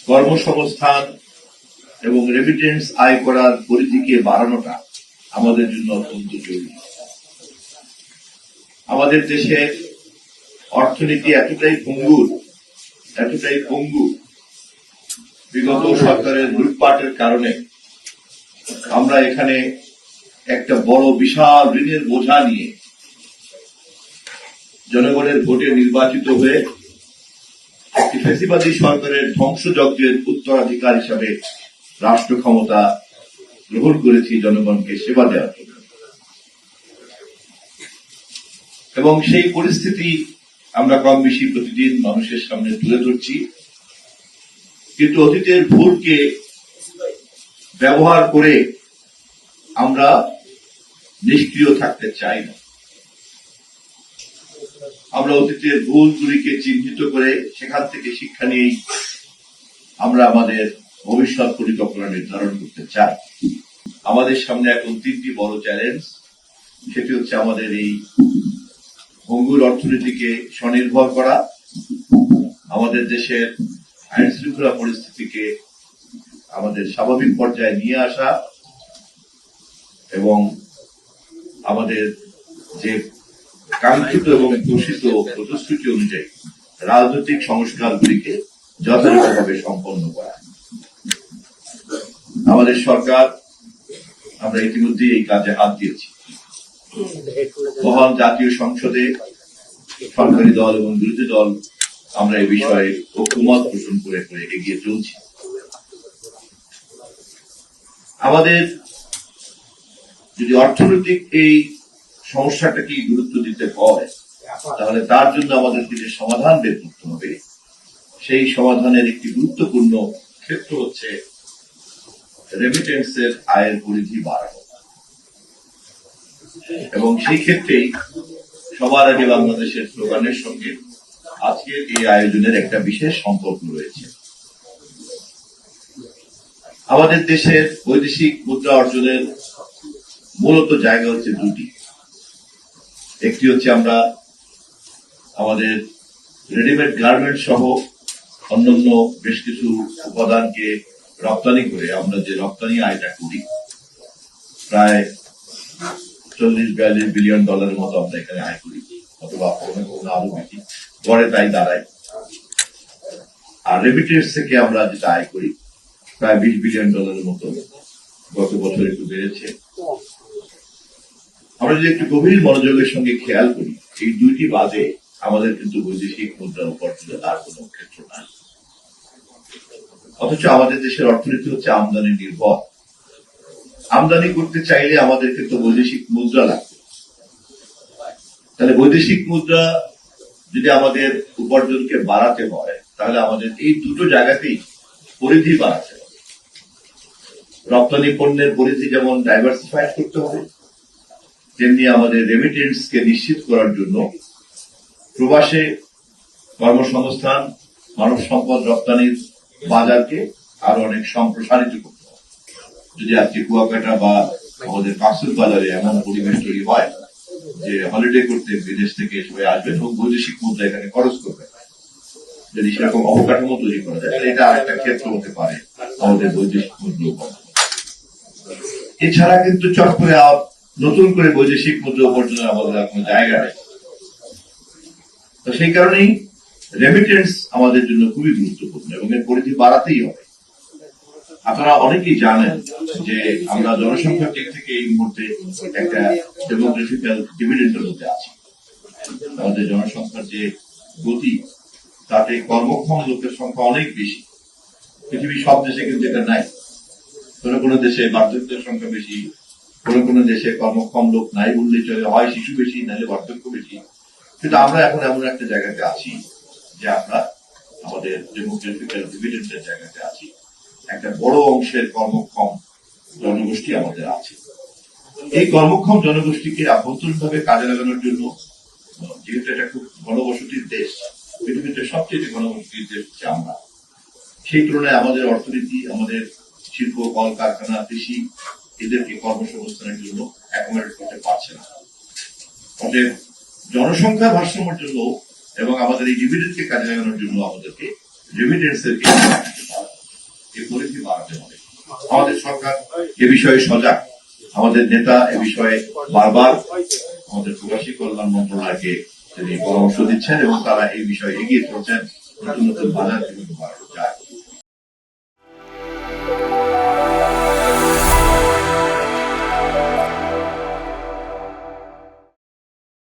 কর্মসংস্থান এবং রেমিটেন্স আয় করার পরিধিকে বাড়ানোটা আমাদের জন্য অত্যন্ত জরুরি। আমাদের দেশের অর্থনীতি এতটাই পঙ্গু বিগত সরকারের লুটপাটের কারণে আমরা এখানে একটা বড় বিশাল ঋণের বোঝা নিয়ে জনগণের ভোটে নির্বাচিত হয়ে একটি ফ্যাসিবাদী সরকারের ধ্বংসযজ্ঞের উত্তরাধিকার হিসাবে রাষ্ট্র ক্ষমতা গ্রহণ করেছি জনগণকে সেবা দেওয়ার জন্য। এবং সেই পরিস্থিতি আমরা কম বেশি প্রতিদিন মানুষের সামনে তুলে ধরছি, কিন্তু অতীতের ভুলকে ব্যবহার করে আমরা নিষ্ক্রিয় থাকতে চাই না। আমরা অতীতের ভুলগুলিকে চিহ্নিত করে সেখান থেকে শিক্ষা নিয়েই আমরা আমাদের ভবিষ্যৎ পরিকল্পনা নির্ধারণ করতে চাই। আমাদের সামনে এখন তিনটি বড় চ্যালেঞ্জ। সেটি হচ্ছে আমাদের এই ভঙ্গুর অর্থনীতিকে স্বনির্ভর করা, আমাদের দেশের আইন শৃঙ্খলা পরিস্থিতিকে আমাদের স্বাভাবিক পর্যায়ে নিয়ে আসা এবং আমাদের যে কাঙ্ক্ষিত এবং ঘোষিত প্রতিশ্রুতি অনুযায়ী রাজনৈতিক সংস্কারগুলিকে যথাযথভাবে সম্পন্ন করা। আমাদের সরকার, আমরা ইতিমধ্যে এই কাজে হাত দিয়েছি। মহান জাতীয় সংসদে সরকারি দল এবং বিরোধী দল আমরা এই বিষয়ে ঐকমত পোষণ করে এগিয়ে চলছি। আমাদের যদি অর্থনৈতিক এই সমস্যাটাকে গুরুত্ব দিতে হয়, তাহলে তার জন্য আমাদেরকে যে সমাধান বের করতে হবে, সেই সমাধানের একটি গুরুত্বপূর্ণ ক্ষেত্র হচ্ছে রেমিটেন্সের আয়ের পরিধি বাড়ানো। এবং সেই ক্ষেত্রেই সবার আগে বাংলাদেশের স্লোগানের সঙ্গে আজকের এই আয়োজনের একটা বিশেষ সম্পর্ক রয়েছে। আমাদের দেশের বৈদেশিক মুদ্রা অর্জনের মূলত জায়গা হচ্ছে দুটি। একটি হচ্ছে আমরা আমাদের রেডিমেড গার্মেন্ট সহ অন্যান্য বেশ কিছু উপাদানকে রপ্তানি করে আমরা যে রপ্তানি আয়টা করি, প্রায় 40-42 বিলিয়ন ডলারের মতো আমরা এখানে আয় করি, অথবা আরো বেশি গড়ে তাই দাঁড়ায়। আর রেমিটেন্স থেকে আমরা যেটা আয় করি প্রায় 20 বিলিয়ন ডলারের মতো, গত বছর একটু বেড়েছে। আমরা যদি একটু গভীর মনোযোগের সঙ্গে খেয়াল করি, এই দুইটি বাদে আমাদের কিন্তু বৈদেশিক মুদ্রা উপার্জনের আর কোন ক্ষেত্র নাই। অথচ আমাদের দেশের অর্থনীতি হচ্ছে আমদানি নির্ভর। আমদানি করতে চাইলে আমাদের কিন্তু বৈদেশিক মুদ্রা লাগবে। তাহলে বৈদেশিক মুদ্রা যদি আমাদের উপার্জনকে বাড়াতে হয়, তাহলে আমাদের এই দুটো জায়গাতেই পরিধি বাড়াতে হবে। রপ্তানি পণ্যের পরিধি যেমন ডাইভার্সিফাইড করতে হবে, তেমনি আমাদের রেমিটেন্সকে নিশ্চিত করার জন্য প্রবাসে কর্মসংস্থান, মানব সম্পদ রপ্তানির বাজারকে আরো অনেক সম্প্রসারিত করতে হবে। যদি আজকে কুয়াকাটা বা আমাদের কাকসুর বাজারে এমন পরিবেশ তৈরি হয় যে হলিডে করতে বিদেশ থেকে সবাই আসবেন এবং বৈদেশিক মুদ্রা এখানে খরচ করবেন, যদি সেরকম অবকাঠামো তৈরি করা যায়, তাহলে এটা আরেকটা ক্ষেত্র হতে পারে আমাদের বৈদেশিক মুদ্রা উপার্জন। এছাড়া কিন্তু চট করে নতুন করে বৈদেশিক মুদ্রা উপার্জনের আমাদের কোনো জায়গা নেই। তো সেই কারণেই রেমিটেন্স আমাদের জন্য খুবই গুরুত্বপূর্ণ এবং এর পরিধি বাড়াতেই হবে। আপনারা অনেকেই জানেন যে আমরা জনসংখ্যার দিক থেকে এই মুহূর্তে একটা ডেমোগ্রাফিক্যাল ডিভিডেন্ডের মধ্যে আছি। আমাদের জনসংখ্যার যে গতি, তাতে কর্মক্ষম লোকের সংখ্যা অনেক বেশি। পৃথিবীর সব দেশে কিন্তু এটা নাই। কোনো কোনো দেশে বার্ধক্যের সংখ্যা বেশি, কোনো কোনো দেশে কর্মক্ষম লোক নাই বললে চলে, হয় শিশু বেশি, নাহলে বার্ধক্য বেশি। কিন্তু আমরা এখন এমন একটা জায়গাতে আছি যে আমরা আমাদের ডেমোগ্রাফিক্যাল ডিভিডেন্ডের জায়গাতে আছি। একটা বড় অংশের কর্মক্ষম জনগোষ্ঠী আমাদের আছে। এই কর্মক্ষম জনগোষ্ঠীকে আভ্যন্তরীণভাবে কাজে লাগানোর জন্য, যেহেতু এটা খুব ঘনবসতির দেশ, পৃথিবীতে সবচেয়ে ঘনবসতির দেশ হচ্ছে আমরা, সেই তুলনায় আমাদের অর্থনীতি, আমাদের শিল্প, কল কারখানা, কৃষি এদেরকে কর্মসংস্থানের জন্য অ্যাকোমোডেট করতে পারছে না। অতএব জনসংখ্যা ভারসাম্যের জন্য এবং আমাদের এই ডিভিডেন্ডকে কাজে লাগানোর জন্য আমাদেরকে রেমিটেন্সের এই পরিধি বাড়াতে হবে। আমাদের সরকার এ বিষয়ে সজাগ। আমাদের নেতা এ বিষয়ে বারবার আমাদের প্রবাসী কল্যাণ মন্ত্রণালয়কে তিনি পরামর্শ দিচ্ছেন এবং তারা এই বিষয়ে এগিয়ে চলছেন নতুন নতুন বাজার কিভাবে বাড়ানো